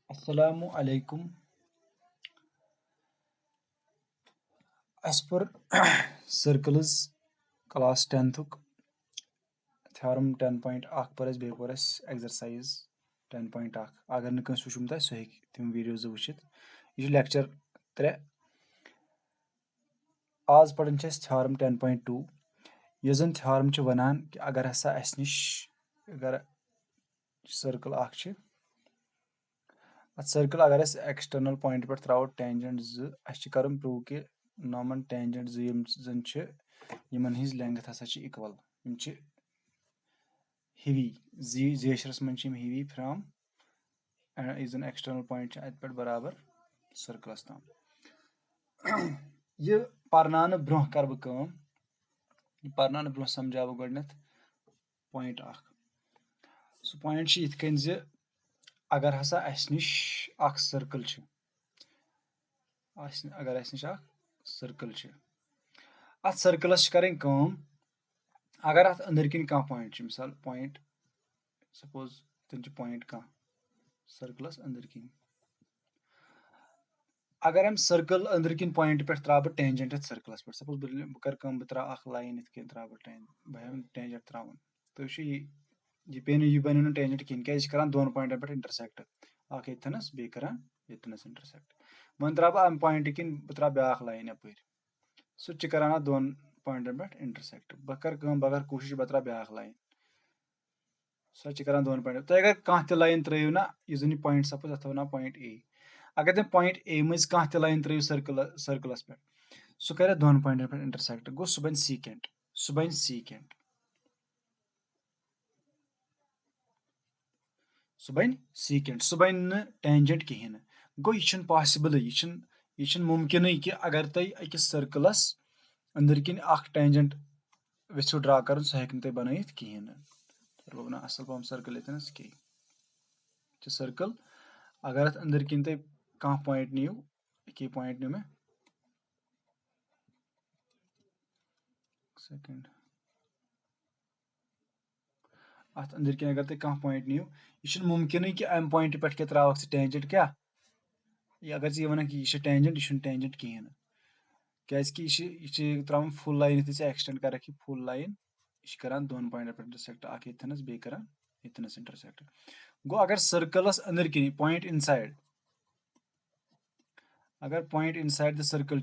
Assalamu alaikum. As per circles class 10th theorem 10.1 पर बेह पर exercise 10.1 अगर नह कंस वुचमुत सह तम वीडियो जो वुचित यह लेक्चर 3 आज पढ़न theorem 10.2 यह जन theorem वनान कि अगर हसा अस निश अगर सर्कल सर्कल अगर एक्सटर्नल पॉइंट पे त्रो टेंजेंट जो कर प्रूव कि नॉर्मल टेंजेंट जो यमन हिज लेंथ हसा इक्वल हिवी जेशरस मन हिवी फ्रॉम इज एक्सटर्नल पॉइंट अत पे बराबर सर्कलस तम यह परनान ब्रो कर बह परनान ब्रो समझा बह गोडनेथ पॉइंट सह पॉइंट इथ कन अगर हसा अस निश सर्कल अगर अस निश सर्कल अत सर्कलस करें अगर अत अंदर किन कह पॉइंट मिसाल पॉइंट सपोज तन पॉइंट कह सर्कलस अंदर किन अगर हम सर्कल अंदर किन पॉइंट पे त्रा बह टेंजेंट अत सर्कलस पे सपोज बह कर बह त्रा लाइन इत त्रा बह टेंजेंट त्रावन तो यह पे यह बनो टेंजेंट कहें क्या कर दोन पॉइंटन पे इंटरसेक्ट यथनस बे कर यथनस इंटरसेक्ट वन त्रा बह पॉइंट किन बह त्रा ब्या लाइन यप सह कर दोन पॉइंटन पे इंटरसेक्ट बह कर कोशिश बह त्रा ब्या लाइन सह कर दोन पॉइंट तुम अगर कह लाइन त्रो ना यह पॉइंट सपोज अथ वन पॉइंट ए अगर तुम पॉइंट ए मज कह लाइन त्रो सर्कलस पे सह कर दोन पॉइंटन पे इंटरसेक्ट गो सह बन सीकेंट सह बन टेंजेंट कहें गो यह पॉसिबल यह मुमकिन कि अगर तुम अकिस सर्कलस अंदर किन टेंजेंट वेो ड्रा कर सह हेक तुम बन कहें लोग असल पहम सर्कल यस के सर्कल अगर अत अंदर किन तुम कह पॉइंट नीव एक पॉइंट नी मे सेकंड अत अंदर किन अगर तुम कह पॉइंट नीव यह मुमकिन कि अम पॉइंट पे त्रा टेंजेंट क्या अगर वन कि यह टेंजेंट कहें क्या त्रा फुल लाइन एक्सटेंड कर फुल लाइन यह कर दोन पॉइंटन पे इंटरसेक्ट यथनस बे कर यथनस इंटरसेक्ट गो अगर सर्कलस अंदर किन पॉइंट इनसाइड अगर point inside the circle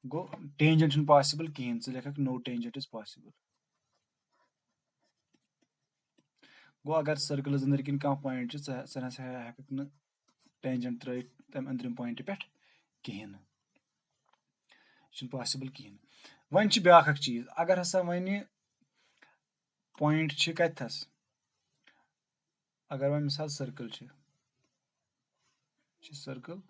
go tangent possible कहें लेख नो टेंजेंट इज पॉसिबल गो अगर सर्कल अंदर किन कह पॉइंट सह ना हेक न टेंजेंट त्रो तम अंदरिम पॉइंट पे कहें पॉसिबल कहें वन ब्या चीज अगर हसा वन पॉइंट कथस अगर वन मिसाल सर्कल सर्कल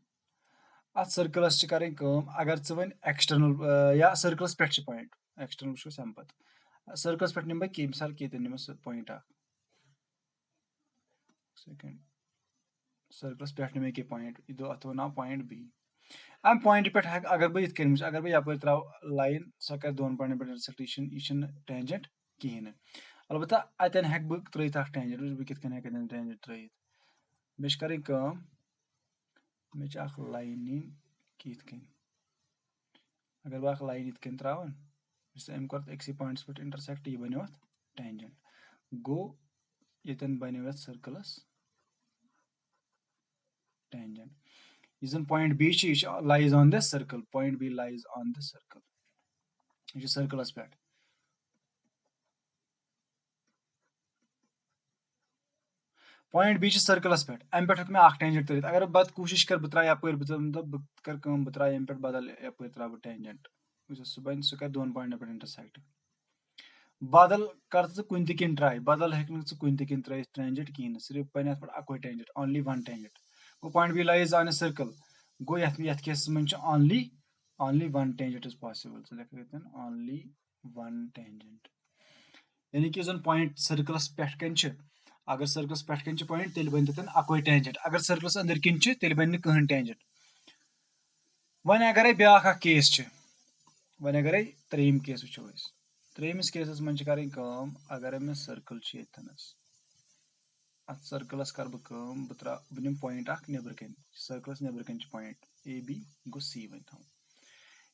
अत सर्कलस करें अगर वन एक्सटर्नल या सर्कलस पे पॉइंट एक्सटर्नल वो पे सर्कलस पे निम बह मिसाल निम पॉइंट सेकंड सर्कलस पे निम पॉइंट अथ वो पॉइंट बी अम पॉइंट पे अगर बह अगर बह यप त्रा लाइन सह कर दोन पॉइंटन पे इंटरसेक्ट यह टेंजेंट कहें अलबत्ता अतन हेक बह त्रित टेंजेंट बह कित टेंजेंट त्रित मे करें मे लाइन नी कि अगर बह लाइन इत त्रावन अम कर अक्स पॉइंट्स पे इंटरसेक्ट यह बनो टेंजेंट गो यन बनो सर्कलस टेंजेंट यह जन point B lies on the circle point B lies on the circle यह सर्कलस पे पॉइंट बी सर्कलस पे अम पे मे टेंजेंट त्रित अगर बह कोशिश कर बह त्रा यप बह कर त्रा अम पे बदल यप त्रा बह टेंजेंट सह बन सह कर दोन पॉइंटन पे इंटरसेक्ट बदल कर कुन किन ट्राई बदल हेक कुन किन त्रित टेंजेंट कहें सिर्फ बन पे अको टेंजेंट ओनली वन टेंजेंट गो point B lies on a circle गो यथ केस मन only one tangent is possible लेख ओनली वन टेंजेंट यानी कि जन पॉइंट सर्कलस पे कन अगर सर्कलस पे कन पॉइंट तेल बन तन अको टेंजेंट अगर सर्कलस अंदर किन तेल बन कहें टेंजेंट वन अगर ब्या केस वन अगर त्रेम केस वो त्रेमिस केसस मन करें अगर मे सर्कल यथनस अत सर्कलस कर बह निम पॉइंट अख नेबर कन सर्कलस नेबर कन पॉइंट ए बी गो सी वन थो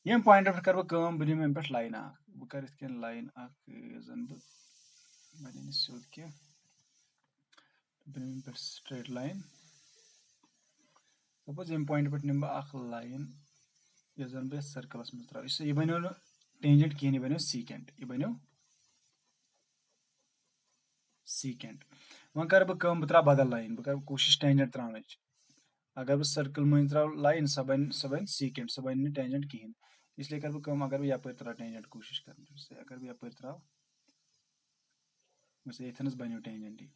यम पॉइंट पे कर बह निम अम पे लाइन अख बह कर इत लाइन अख जन बह सिद कह बह निम पे स्ट्रेट लाइन सपोज यम पॉइंट पे निम बह लाइन यह जन बह सर्कलस मज त्रा यह बनो न टेंजेंट कहें यह बनो सीकेंट यह बनो सीकेंट वन कर बह त्रा बदल लाइन बह कर कोशिश टेंजेंट त्रान अगर बह सर्कल मज त्रा लाइन सह बन सीकेंट सह बन टेंजेंट कहें इसलिए कर बह अगर बह यप त्रा टेंजेंट कोशिश कर अगर बह यप त्रा ये बनो टेंजेंट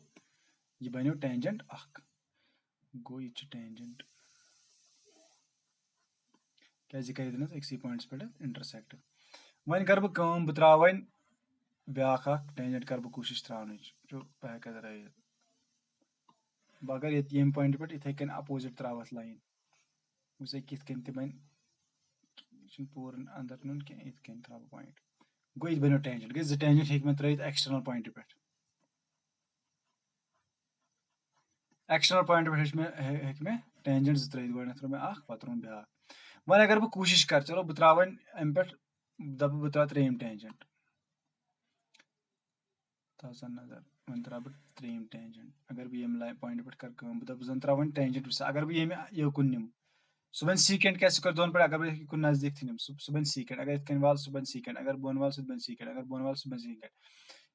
यह बनो टेंजेंट अख गो यह टेंजेंट क्या कर अक्सी पॉइंट्स पे इंटरसेक्ट वन कर बह त्रा वन ब्या टेंजेंट कर बह कोशिश त्रान बह हेक त्रित बह अगर ये पॉइंट पे इथे कन अपोजिट त्रावत लाइन वह कित कन त बन पूर अंदर नुन कह इत कन त्रा पॉइंट गो ये बनो टेंजेंट गई जो टेंजेंट हे मे त्रित एक्सटर्नल पॉइंट पे एक्सटर्नल पॉइंट पे हे मे टेंजेंट जो त्रित गो त्रो मे पे त्रो ब्या वन अगर बह कोशिश कर चलो बह त्रा वन अम पे दप बह त्रा त्रेम टेंजेंट नजर वन त्रा बह त्रेम टेंजेंट अगर बह यम पॉइंट पे कर बह दप जन त्रा वन टेंजेंट अगर बह यकुन निम सह बन सीकेंट क्या कर दोन पे अगर बह कुन नजदीक निम सह बन सीकेंट अगर इत वाल सह बन सीकेंट अगर बोन वाल सह बन सीकेंट अगर बोन वाल सह बन सीकेंट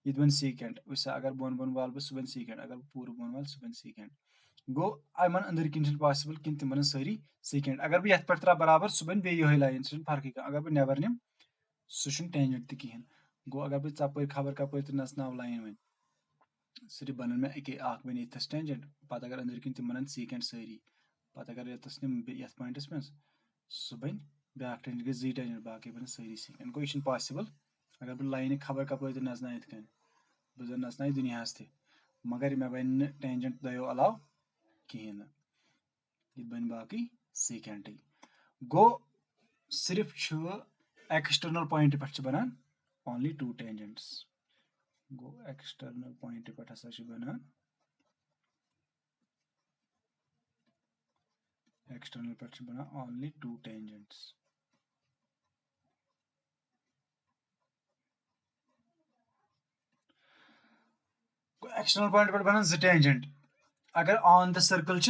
ये बन सीकेंट अगर बोन बोन वाल बह सह बन सीकेंट अगर पूर बोन वाल सह बन सीकेंट गो अमन अंदर किन पॉसिबल किन तिम बन सारी सीकेंट अगर बह ये पे त्रा बराबर सह बन बे यही लाइन सह फर्क अगर बह नेबर निम सह टेंजेंट त कहें गो अगर बह प खबर कप नचनाव लाइन वन सिर्फ बन मे अके बन ये टेंजेंट पत अगर अंदर किन तिम बन सीकेंट सारी पत अगर ये निम ये पॉइंटस मे सह बन ब्या टेंजेंट गई जी टेंजेंट बाकी बन सारी सीकेंट गो यह पॉसिबल अगर बह लाइन खबर कप नचना इत बह जन नचना दुनियास त मगर मे बन टेंजेंट दो अलाव कहें ये बन बाकी सीकेंट गो सिर्फ एक्सटर्नल पॉइंट पे बनान only to tangents go external point पे हसा बनान एक्सटर्नल पे बनान only to tangents external point पे बनान जो टेंजेंट अगर ऑन द सर्कल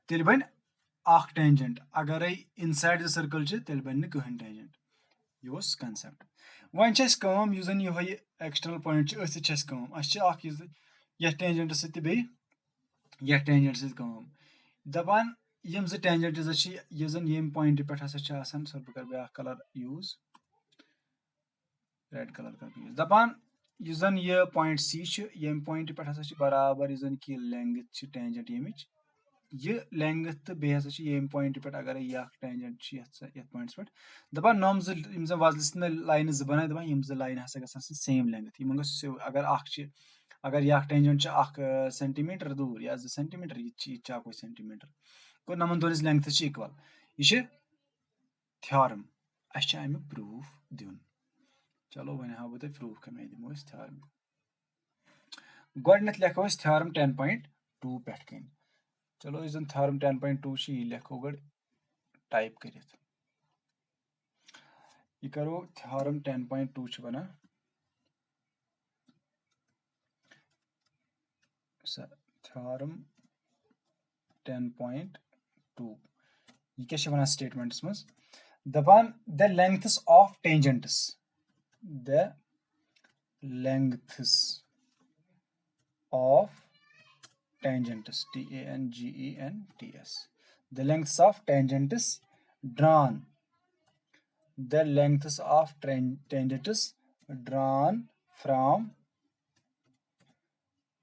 तेल बन अख टेंजेंट अगर इनसाइड द सर्कल तेल बन कहें टेंजेंट यह कंसेप्ट वन जन यह एक्सटर्नल पॉइंट ये टेंजेंट सह यह टेंजेंट सह दपान यम जो टेंजेंट यह जन ये पॉइंट पे सर बह कर ब्या कलर यूज रेड कलर कर यूज दपान यह जन यह पॉइंट सी यम पॉइंट पे बराबर यह जन की लेंथ टेंजेंट यमिच यह लेंथ तो बे पॉइंट पे अगर यह टेंजेंट ये पॉइंट्स पे दपान नम जो वजल लाइन जो बना दपान यम जो लाइन हसा गसन सेम लेंथ यमन अगर अगर यह टेंजेंट सेंटीमीटर दूर या 2 सेंटीमीटर यह अक सेंटीमीटर गो नमन दोन लेंथ इक्वल यह थ्योरम अमुक प्रूफ दिन चलो वन हाव बह प्रूफ कम दिमो थ्योरम गोडनेथ लेखो थ्योरम 10.2 पे कन चलो इस थ्योरम 10.2 यह लेखो गड टाइप कर यह करो थ्योरम 10.2 वन थ्योरम 10.2 यह क्या वन स्टेटमेंट्स मज दपान the lengths of tangents the lengths of tangents tangents the lengths of tangents drawn the lengths of tangents drawn from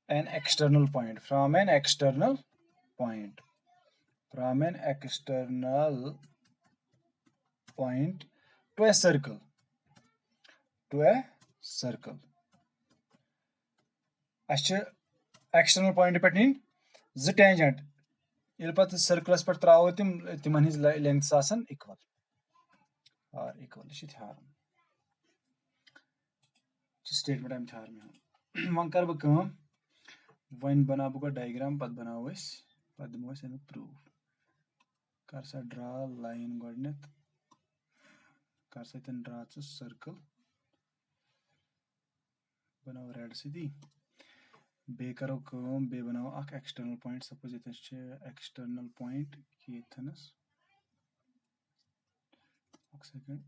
an external point from an external point to a circle external point पे नीन जो tangent ये पे circles पे throw तिमन his lengths आसन equal are equal यह theorem statement अम theorem one कर बह वन बना बह डायग्राम पत बनाओ पत दिमो अमिक प्रूफ कर सा ड्रा लाइन गोडनेथ कर सा ड्रा सर्कल बनाओ रेड सती बे करो बे बनाओ एक्सटर्नल पॉइंट सपोज ये एक्सटर्नल पॉइंट ये सेकंड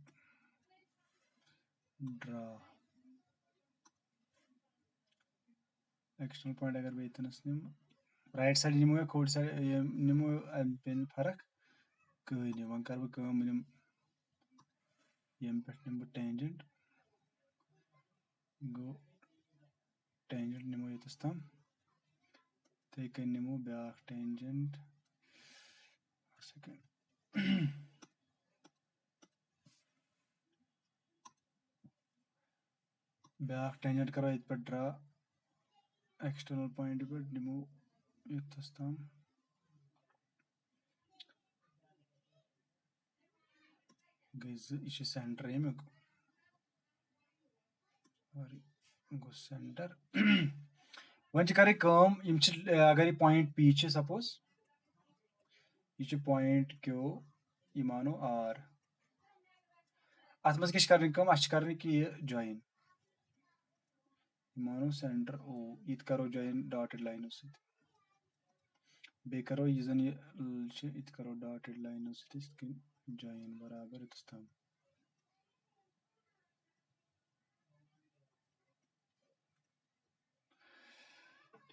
ड्रा एक्सटर्नल पॉइंट अगर बे निम राइट साइड निमो खोड साइड निमो पेन फर्क कहीं वन कर बम यम पे निम टेंजेंट गो टेंजेंट निमो यतस तम ते कन निमो ब्या टेंजेंट सेकंड ब्या टेंजेंट करो ये पे ड्रा एक्सटर्नल पॉइंट पे निमो यतस तम गई यह सेंटर अमुक गो सेंटर वन कर अगर यह पॉइंट पी सपोज यह पॉइंट क्यू यह मानो आर अत मज कर जॉइन मानो सेंटर ओ ये करो जॉइन डॉटेड लाइनों से बे करो यह जन ये करो डॉटेड लाइनों से जॉइन बराबर इतस तम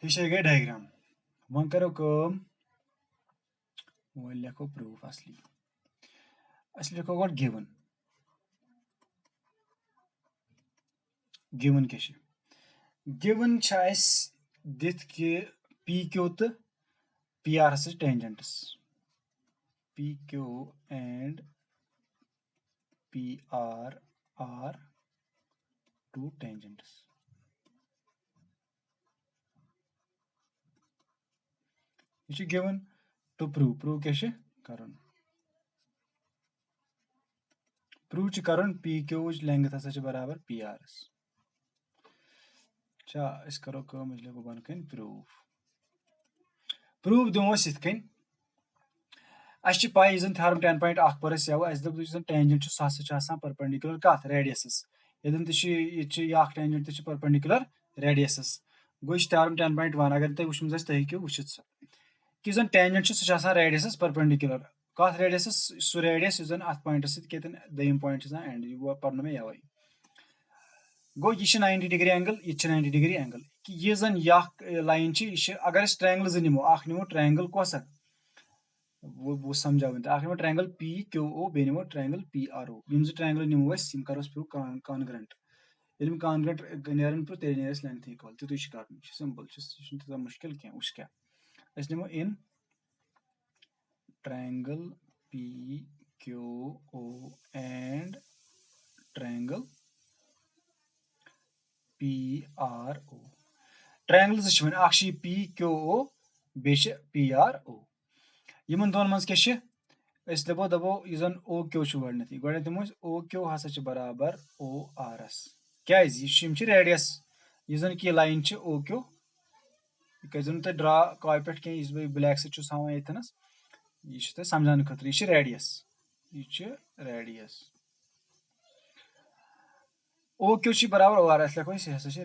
ये गई डायग्राम वन करो वो लिखो प्रूफ असली लिखो गो गिवन गिवन क्या गिवन दिथ कि पी क्यू तो P R has tangents P Q and P R are two tangents यह गिवन टू प्रूव प्रूव क्या कर प्रूव कर पी क्यू लेंथ हसा बराबर पी आर एस अच्छा करो लिखो बन कन प्रूफ प्रूफ दिमो ये अस पाई जन थ्योरम 10.1 पर यव अस दप टेंजेंट सह परपेंडिकुलर कत रेडियसस यदन टेंजेंट परपेंडिकुलर रेडियसस गो थ्योरम 10.1 अगर तुम वुचमुत तुम हेकि वुचित सह कि जन टेंजेंट सह रेडियसस परपेंडिकुलर कत रेडियसस सह रेडियस जन अत पॉइंटस सतन दम पॉइंट एंड यह पर्न मे यवे गो यह 90 डिग्री एंगल यह 90 डिग्री एंगल कि यह जन लाइन अगर ट्रायंगल निमो ट्रायंगल कौस वो समझावन निमो ट्रायंगल पी क्यू ओ बे निमो ट्रायंगल पी आर ओ यम ट्रायंगल निमो करोस प्रूव कॉन्ग्रेंट यदि कॉन्ग्रेंट नेरन प्रूव तेल नेरस लेंथ इक्वल तुत कर सिंपल तीजा मुश्किल क्या उस क्या निमो in triangle P Q O and triangle P R O triangle one P Q O बे पी आर ओ इन दोन मज क्या दपो यह जन ओ क्यू गो दिमो ओ क्यू हसा बराबर ओ आर एस क्या रेडियस यह जन कि लाइन ओ क्यू यह कर तुम ड्रा कॉपी पे कह ब्लैक सहान यथनस यह समझाने खतर यह रेडियस यह रेडियस ओ क्यू बराबर ओ आर एस लिखो यह हसा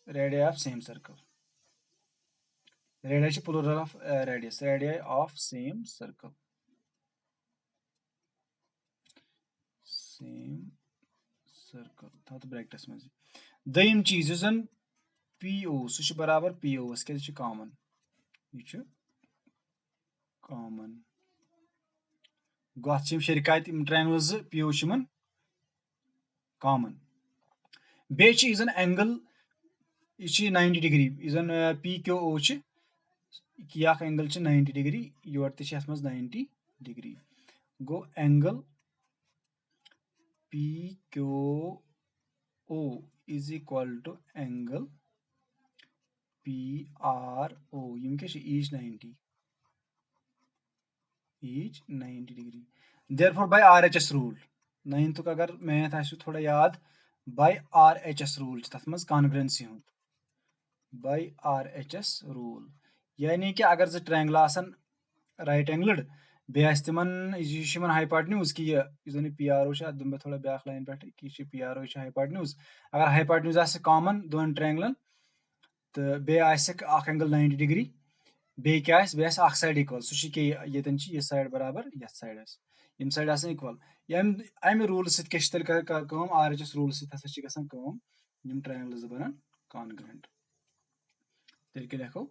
radius of same circle radius plural of radius of same circle same circle था तो ब्रैकेट्स में दम चीज जन पी ओ सह बराबर पी ओ क्या कॉमन यह कॉमन गो अत शरकत ट्रायंगल पी ओ कॉमन बे जन एंगल यह 90 डिग्री जन पी क्यू ओ यह एंगल 90 डिग्री योर तथ 90 डिग्री गो angle P Q O is equal to angle P R O यम क्या each 90 degree therefore by R H S rule 9th अगर मैथ आसो थोड़ा याद by R H S rule तथ मज कॉन्ग्रेंसी by RHS rule. यानी कि अगर जो ट्रायंगल आसन राइट एंगल्ड बे आस तिमन हाइपोटेन्यूज कि ये PRO दिम थोड़ा ब्याक लाइन पे कि PRO हाइपोटेन्यूज अगर हाइपोटेन्यूज आसे कॉमन दोन ट्रायंगलन तो बे आसक अख एंगल 90 डिग्री बे क्या आस बे आस अख साइड इक्वल सु कि यतन ये साइड बराबर यथ साइड आस यम साइड आसन इक्वल यम अमि रूल सत के तेल काम RHS रूल सत हसा छ गसन काम यम ट्रायंगल्स बनन कॉन्ग्रुएंट तेल के लिखो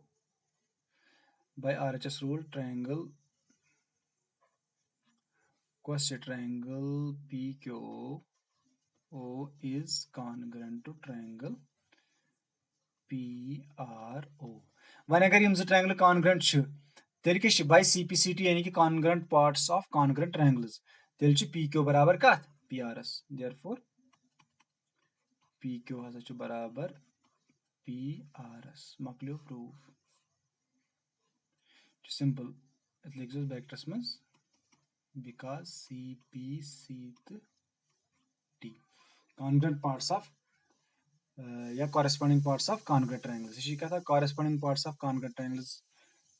by RHS rule triangle quasi triangle PQO is congruent to triangle PRO one अगर यम ट्रायंगल कॉन्ग्रुएंट छ तेल के बाय CPCT यानी कि congruent parts of congruent triangles तेल छ PQ बराबर कत PRS देयरफॉर PQ हसा छ बराबर PRS मकलियो प्रूफ सिंपल इत लिखो बैक्टस मज because CPCT congruent parts of या corresponding parts of congruent triangles ये कथा corresponding parts of congruent triangles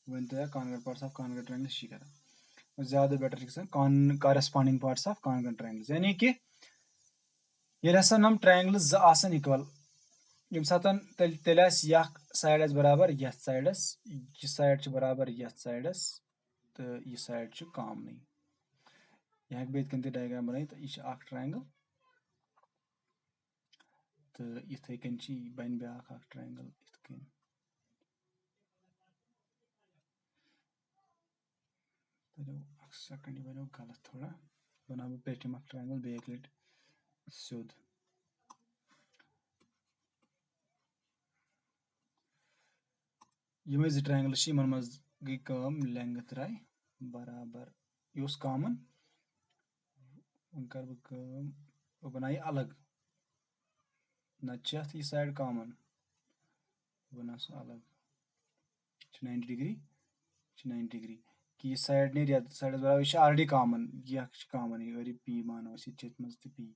one तो या congruent parts of congruent triangles ये कथा ज्यादा better लिखसन corresponding parts of congruent triangles यानी कि ये हसा नम triangles ज आसन इक्वल यम सातन तेल आस यह साइड आस बराबर यथ साइडस ये साइड छ बराबर यथ साइडस तो ये साइड छ कॉमन यह हेक बे इतकन डायग्राम बनाइथ यह अख ट्रायंगल तो इथे कन बन ब्याक अख ट्रायंगल इतकन अख सेकंड यह बनो गलत थोड़ा बना बह पेटिम अख ट्रायंगल बेक लट सिद्ध यम जो ट्रायंगल इन मज गई कम लेंथ राय बराबर यह कॉमन वन कर बह बनाई अलग नत यह साइड कॉमन बना सह अलग 90 डिग्री 90 डिग्री कि यह साइड नीर साइड बराबर यह ऑलरेडी कॉमन यह कॉमन यह P मानो ये मज तो P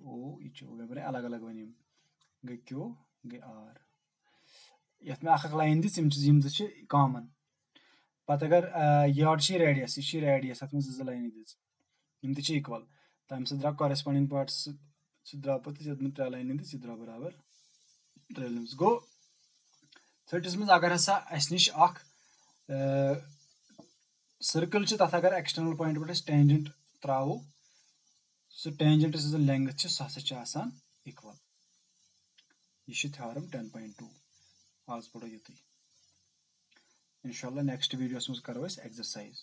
O यह बना अलग अलग वन गई Q गई R यथ में अख लाइन दिम कॉमन पत अगर यॉड रेडियस यह रेडियस अत मज लाइन दिम इक्वल तम सह द्राव कॉरेस्पॉन्डिंग पार्ट्स द्राव पे त्रे लाइन दिस द्राव बराबर त्रे लाइन गो थर्टिस मज अगर हसा अस निश अख सर्कल तथ अगर एक्सटर्नल पॉइंट पे टेंजेंट त्रो सह टेंजेंट लेंथ सह हसा इक्वल यह थ्योरम 10.2 आज पढ़ो युत इंशाल्लाह नेक्स्ट वीडियोस मज करो एक्सरसाइज